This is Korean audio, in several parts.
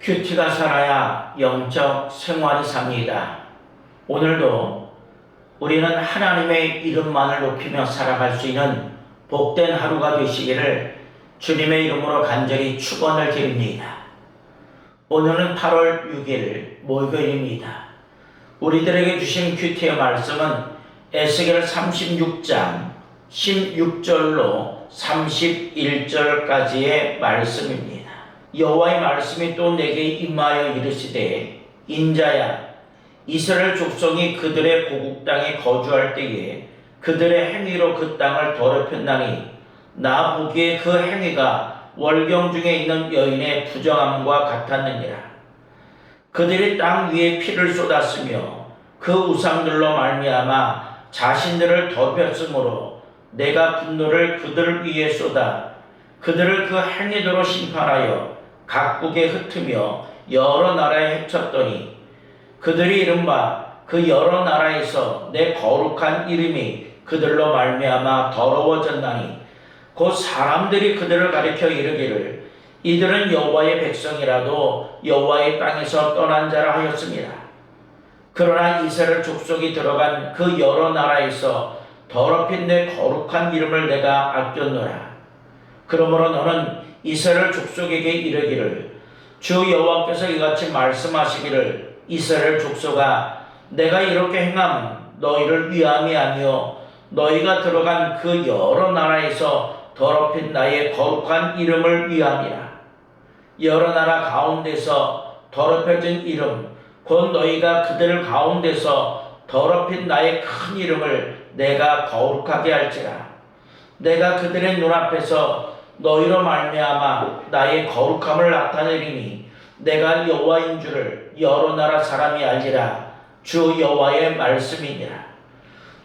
큐티가 살아야 영적 생활이 삽니다. 오늘도 우리는 하나님의 이름만을 높이며 살아갈 수 있는 복된 하루가 되시기를 주님의 이름으로 간절히 축원을 드립니다. 오늘은 8월 6일 목요일입니다. 우리들에게 주신 큐티의 말씀은 에스겔 36장 16절로 31절까지의 말씀입니다. 여호와의 말씀이 또 내게 임하여 이르시되 인자야, 이스라엘 족속이 그들의 고국 땅에 거주할 때에 그들의 행위로 그 땅을 더럽혔나니 나 보기에 그 행위가 월경 중에 있는 여인의 부정함과 같았느니라. 그들이 땅 위에 피를 쏟았으며 그 우상들로 말미암아 자신들을 더럽혔으므로 내가 분노를 그들 위에 쏟아 그들을 그 행위대로 심판하여 각국에 흩으며 여러 나라에 헤쳤더니 그들이 이른바 그 여러 나라에서 내 거룩한 이름이 그들로 말미암아 더러워졌나니 곧 사람들이 그들을 가리켜 이르기를 이들은 여호와의 백성이라도 여호와의 땅에서 떠난 자라 하였습니다. 그러나 이스라엘 족속이 들어간 그 여러 나라에서 더럽힌 내 거룩한 이름을 내가 아꼈노라. 그러므로 너는 이스라엘 족속에게 이르기를 주 여호와께서 이같이 말씀하시기를 이스라엘 족속아, 내가 이렇게 행함은 너희를 위함이 아니요 너희가 들어간 그 여러 나라에서 더럽힌 나의 거룩한 이름을 위함이라. 여러 나라 가운데서 더럽혀진 이름 곧 너희가 그들 가운데서 더럽힌 나의 큰 이름을 내가 거룩하게 할지라. 내가 그들의 눈앞에서 너희로 말미암아 나의 거룩함을 나타내리니 내가 여호와인 줄을 여러 나라 사람이 알리라. 주 여호와의 말씀이니라.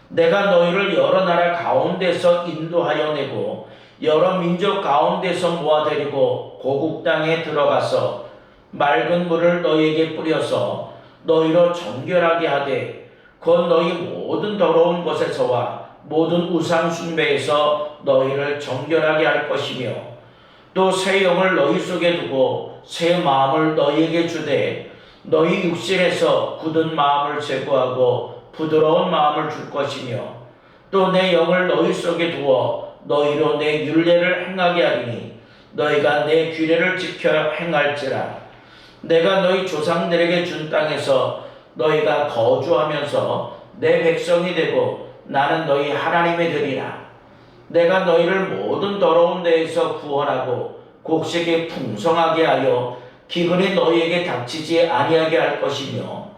내가 너희를 여러 나라 가운데서 인도하여 내고 여러 민족 가운데서 모아들이고 고국 땅에 들어가서 맑은 물을 너희에게 뿌려서 너희로 정결하게 하되 곧 너희 모든 더러운 곳에서와 모든 우상 숭배에서 너희를 정결하게 할 것이며 또 새 영을 너희 속에 두고 새 마음을 너희에게 주되 너희 육신에서 굳은 마음을 제거하고 부드러운 마음을 줄 것이며 또 내 영을 너희 속에 두어 너희로 내 율례를 행하게 하리니 너희가 내 규례를 지켜 행할지라. 내가 너희 조상들에게 준 땅에서 너희가 거주하면서 내 백성이 되고 나는 너희 하나님이 되리라. 내가 너희를 모든 더러운 데에서 구원하고 곡식에 풍성하게 하여 기근이 너희에게 닥치지 아니하게 할 것이며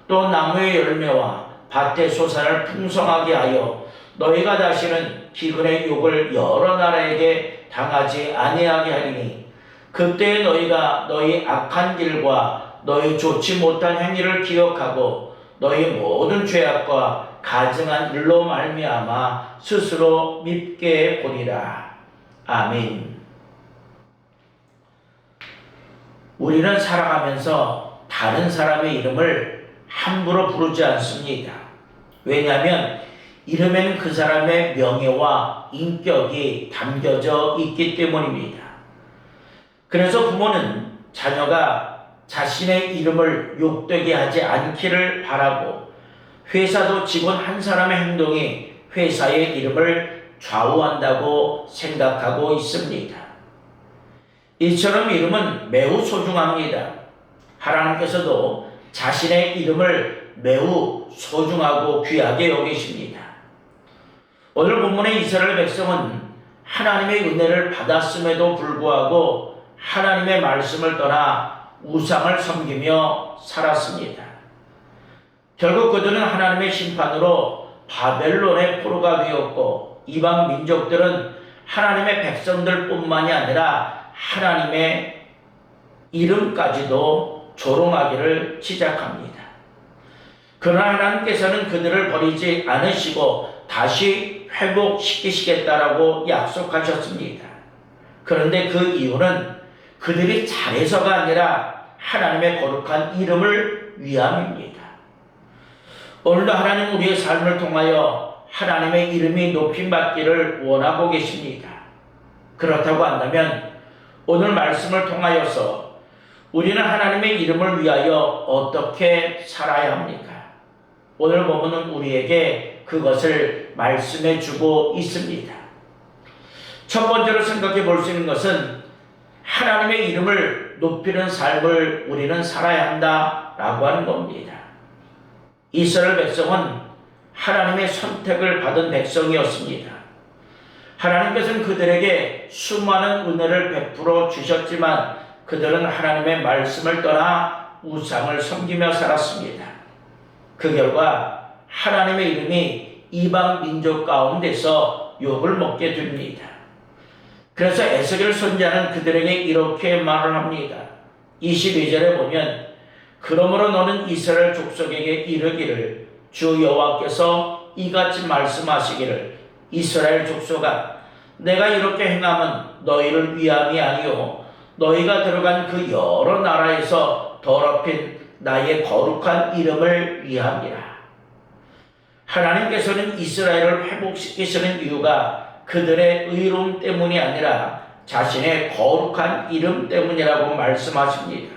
또 나무의 열매와 밭의 소산을 풍성하게 하여 너희가 다시는 기근의 욕을 여러 나라에게 당하지 아니하게 하리니 그때 너희가 너희 악한 길과 너희 좋지 못한 행위를 기억하고 너희 모든 죄악과 가증한 일로 말미암아 스스로 밉게 보리라. 아멘. 우리는 살아가면서 다른 사람의 이름을 함부로 부르지 않습니다. 왜냐하면 이름에는 그 사람의 명예와 인격이 담겨져 있기 때문입니다. 그래서 부모는 자녀가 자신의 이름을 욕되게 하지 않기를 바라고 회사도 직원 한 사람의 행동이 회사의 이름을 좌우한다고 생각하고 있습니다. 이처럼 이름은 매우 소중합니다. 하나님께서도 자신의 이름을 매우 소중하고 귀하게 여기십니다. 오늘 본문의 이스라엘 백성은 하나님의 은혜를 받았음에도 불구하고 하나님의 말씀을 떠나 우상을 섬기며 살았습니다. 결국 그들은 하나님의 심판으로 바벨론의 포로가 되었고 이방 민족들은 하나님의 백성들뿐만이 아니라 하나님의 이름까지도 조롱하기를 시작합니다. 그러나 하나님께서는 그들을 버리지 않으시고 다시 회복시키시겠다라고 약속하셨습니다. 그런데 그 이유는 그들이 잘해서가 아니라 하나님의 거룩한 이름을 위함입니다. 오늘도 하나님 우리의 삶을 통하여 하나님의 이름이 높임받기를 원하고 계십니다. 그렇다고 한다면 오늘 말씀을 통하여서 우리는 하나님의 이름을 위하여 어떻게 살아야 합니까? 오늘 본문은 우리에게 그것을 말씀해 주고 있습니다. 첫 번째로 생각해 볼 수 있는 것은 하나님의 이름을 높이는 삶을 우리는 살아야 한다라고 하는 겁니다. 이스라엘 백성은 하나님의 선택을 받은 백성이었습니다. 하나님께서는 그들에게 수많은 은혜를 베풀어 주셨지만 그들은 하나님의 말씀을 떠나 우상을 섬기며 살았습니다. 그 결과 하나님의 이름이 이방 민족 가운데서 욕을 먹게 됩니다. 그래서 에스겔 선지자는 그들에게 이렇게 말을 합니다. 22절에 보면 그러므로 너는 이스라엘 족속에게 이르기를 주 여호와께서 이같이 말씀하시기를 이스라엘 족속아 내가 이렇게 행함은 너희를 위함이 아니요 너희가 들어간 그 여러 나라에서 더럽힌 나의 거룩한 이름을 위함이라. 하나님께서는 이스라엘을 회복시키시는 이유가 그들의 의로움 때문이 아니라 자신의 거룩한 이름 때문이라고 말씀하십니다.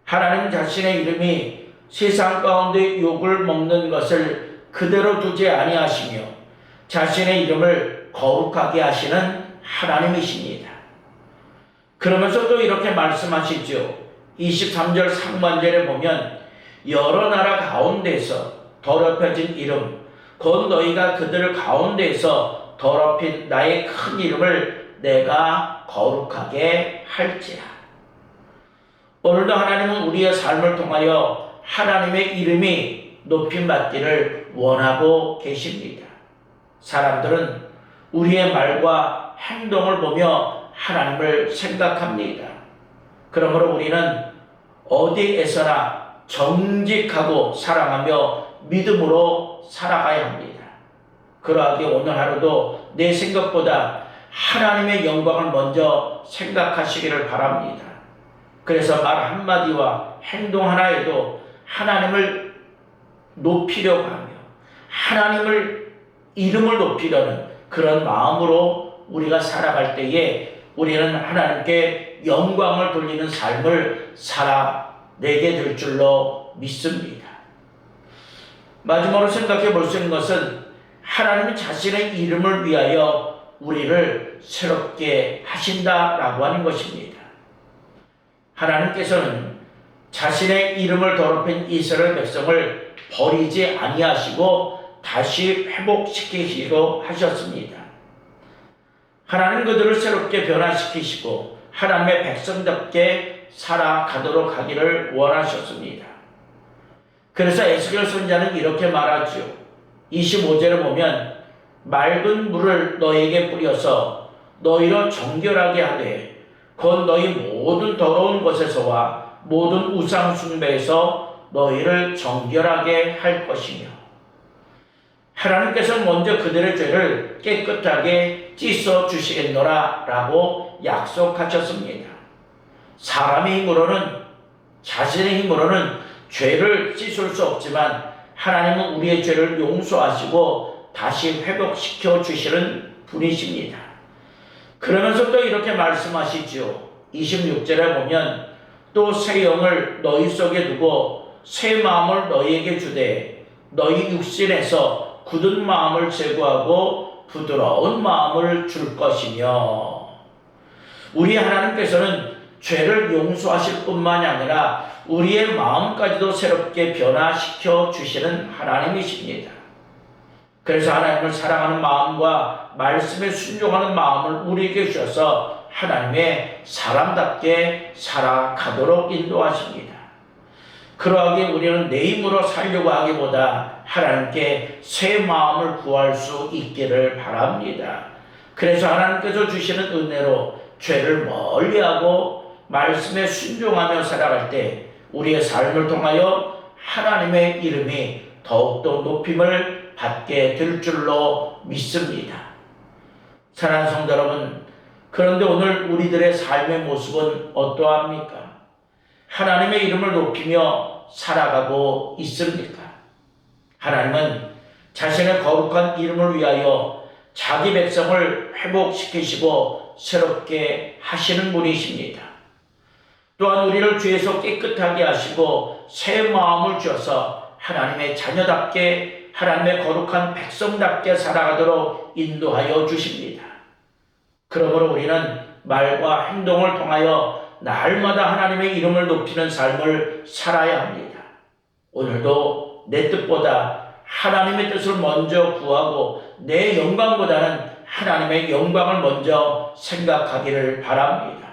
하나님 자신의 이름이 세상 가운데 욕을 먹는 것을 그대로 두지 아니하시며 자신의 이름을 거룩하게 하시는 하나님이십니다. 그러면서 또 이렇게 말씀하시죠. 23절 상반절에 보면 여러 나라 가운데서 더럽혀진 이름 곧 너희가 그들 가운데에서 더럽힌 나의 큰 이름을 내가 거룩하게 할지라. 오늘도 하나님은 우리의 삶을 통하여 하나님의 이름이 높임받기를 원하고 계십니다. 사람들은 우리의 말과 행동을 보며 하나님을 생각합니다. 그러므로 우리는 어디에서나 정직하고 사랑하며 믿음으로 살아가야 합니다. 그러하기에 오늘 하루도 내 생각보다 하나님의 영광을 먼저 생각하시기를 바랍니다. 그래서 말 한마디와 행동 하나에도 하나님을 높이려고 하며 하나님을 이름을 높이려는 그런 마음으로 우리가 살아갈 때에 우리는 하나님께 영광을 돌리는 삶을 살아내게 될 줄로 믿습니다. 마지막으로 생각해 볼 수 있는 것은 하나님은 자신의 이름을 위하여 우리를 새롭게 하신다라고 하는 것입니다. 하나님께서는 자신의 이름을 더럽힌 이스라엘 백성을 버리지 아니하시고 다시 회복시키시기로 하셨습니다. 하나님 그들을 새롭게 변화시키시고 하나님의 백성답게 살아가도록 하기를 원하셨습니다. 그래서 에스겔 선지자는 이렇게 말하죠. 25절에 보면 맑은 물을 너희에게 뿌려서 너희로 정결하게 하되 곧 너희 모든 더러운 것에서와 모든 우상 숭배에서 너희를 정결하게 할 것이며 하나님께서는 먼저 그들의 죄를 깨끗하게 씻어 주시겠노라 라고 약속하셨습니다. 사람의 힘으로는 자신의 힘으로는 죄를 씻을 수 없지만 하나님은 우리의 죄를 용서하시고 다시 회복시켜 주시는 분이십니다. 그러면서 또 이렇게 말씀하시죠. 26절에 보면 또 새 영을 너희 속에 두고 새 마음을 너희에게 주되 너희 육신에서 굳은 마음을 제거하고 부드러운 마음을 줄 것이며 우리 하나님께서는 죄를 용서하실 뿐만이 아니라 우리의 마음까지도 새롭게 변화시켜 주시는 하나님이십니다. 그래서 하나님을 사랑하는 마음과 말씀에 순종하는 마음을 우리에게 주셔서 하나님의 사람답게 살아가도록 인도하십니다. 그러하기에 우리는 내 힘으로 살려고 하기보다 하나님께 새 마음을 구할 수 있기를 바랍니다. 그래서 하나님께서 주시는 은혜로 죄를 멀리하고 말씀에 순종하며 살아갈 때 우리의 삶을 통하여 하나님의 이름이 더욱더 높임을 받게 될 줄로 믿습니다. 사랑하는 성도 여러분, 그런데 오늘 우리들의 삶의 모습은 어떠합니까? 하나님의 이름을 높이며 살아가고 있습니까? 하나님은 자신의 거룩한 이름을 위하여 자기 백성을 회복시키시고 새롭게 하시는 분이십니다. 또한 우리를 죄에서 깨끗하게 하시고 새 마음을 주어서 하나님의 자녀답게 하나님의 거룩한 백성답게 살아가도록 인도하여 주십니다. 그러므로 우리는 말과 행동을 통하여 날마다 하나님의 이름을 높이는 삶을 살아야 합니다. 오늘도 내 뜻보다 하나님의 뜻을 먼저 구하고 내 영광보다는 하나님의 영광을 먼저 생각하기를 바랍니다.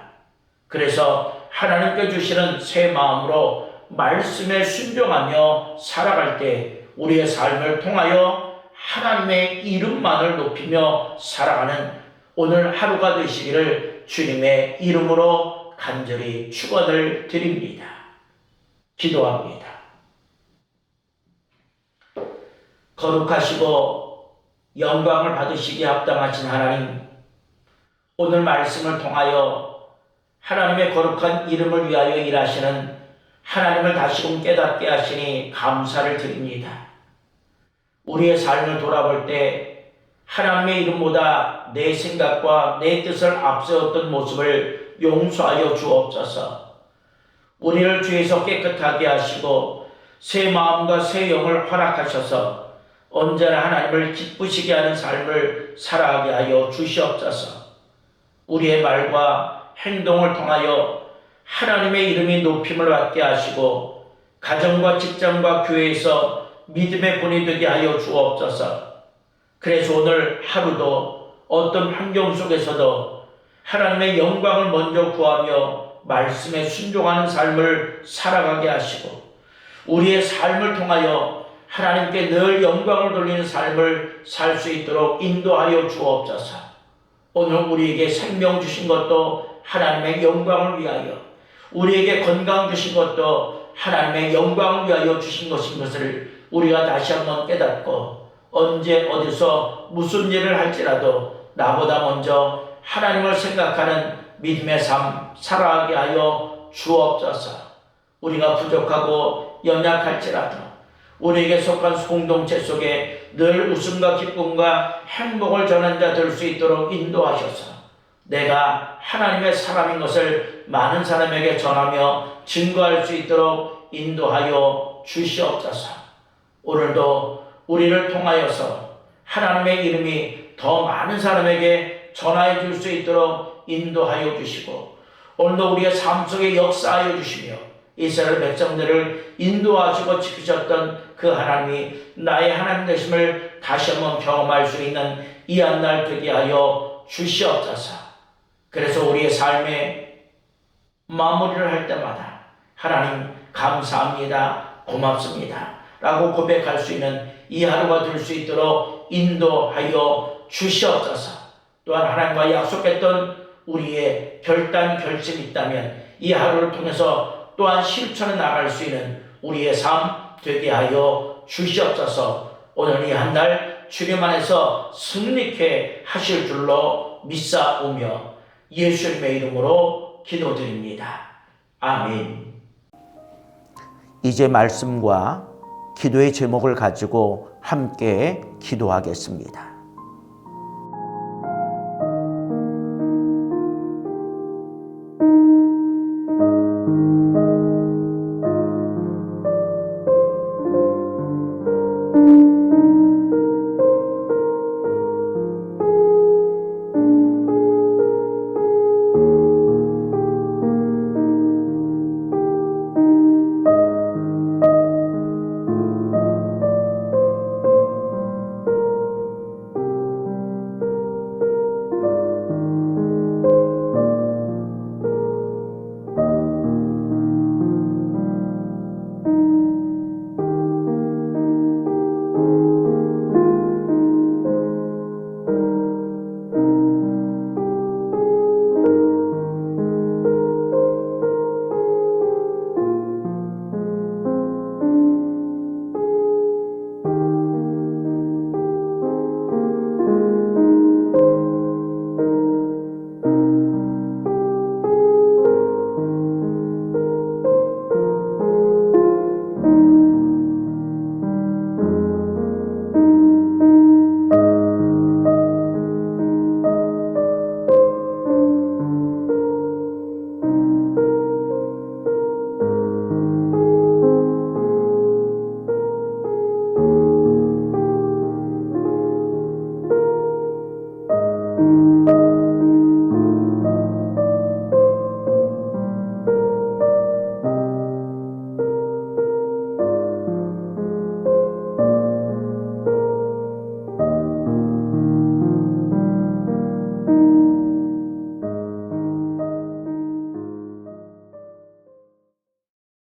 그래서 하나님께 주시는 새 마음으로 말씀에 순종하며 살아갈 때 우리의 삶을 통하여 하나님의 이름만을 높이며 살아가는 오늘 하루가 되시기를 주님의 이름으로 간절히 축원을 드립니다. 기도합니다. 거룩하시고 영광을 받으시기에 합당하신 하나님, 오늘 말씀을 통하여 하나님의 거룩한 이름을 위하여 일하시는 하나님을 다시금 깨닫게 하시니 감사를 드립니다. 우리의 삶을 돌아볼 때 하나님의 이름보다 내 생각과 내 뜻을 앞세웠던 모습을 용서하여 주옵소서. 우리를 죄에서 깨끗하게 하시고 새 마음과 새 영을 허락하셔서 언제나 하나님을 기쁘시게 하는 삶을 살아가게 하여 주시옵소서. 우리의 말과 행동을 통하여 하나님의 이름이 높임을 받게 하시고 가정과 직장과 교회에서 믿음의 본이 되게 하여 주옵소서. 그래서 오늘 하루도 어떤 환경 속에서도 하나님의 영광을 먼저 구하며 말씀에 순종하는 삶을 살아가게 하시고 우리의 삶을 통하여 하나님께 늘 영광을 돌리는 삶을 살 수 있도록 인도하여 주옵소서. 오늘 우리에게 생명 주신 것도 하나님의 영광을 위하여, 우리에게 건강 주신 것도 하나님의 영광을 위하여 주신 것인 것을 우리가 다시 한번 깨닫고 언제 어디서 무슨 일을 할지라도 나보다 먼저 하나님을 생각하는 믿음의 삶 살아가게 하여 주옵소서. 우리가 부족하고 연약할지라도 우리에게 속한 공동체 속에 늘 웃음과 기쁨과 행복을 전하는 자 될 수 있도록 인도하셔서 내가 하나님의 사람인 것을 많은 사람에게 전하며 증거할 수 있도록 인도하여 주시옵소서. 오늘도 우리를 통하여서 하나님의 이름이 더 많은 사람에게 전하여 줄 수 있도록 인도하여 주시고 오늘도 우리의 삶 속에 역사하여 주시며 이스라엘 백성들을 인도하시고 지키셨던 그 하나님이 나의 하나님 되심을 다시 한번 경험할 수 있는 이 한 날 되게 하여 주시옵소서. 그래서 우리의 삶의 마무리를 할 때마다 하나님 감사합니다, 고맙습니다 라고 고백할 수 있는 이 하루가 될 수 있도록 인도하여 주시옵소서. 또한 하나님과 약속했던 우리의 결단 결심이 있다면 이 하루를 통해서 또한 실천해 나갈 수 있는 우리의 삶 되게 하여 주시옵소서. 오늘 이 한 달 주님 안에서 승리케 하실 줄로 믿사오며 예수님의 이름으로 기도드립니다. 아멘. 이제 말씀과 기도의 제목을 가지고 함께 기도하겠습니다.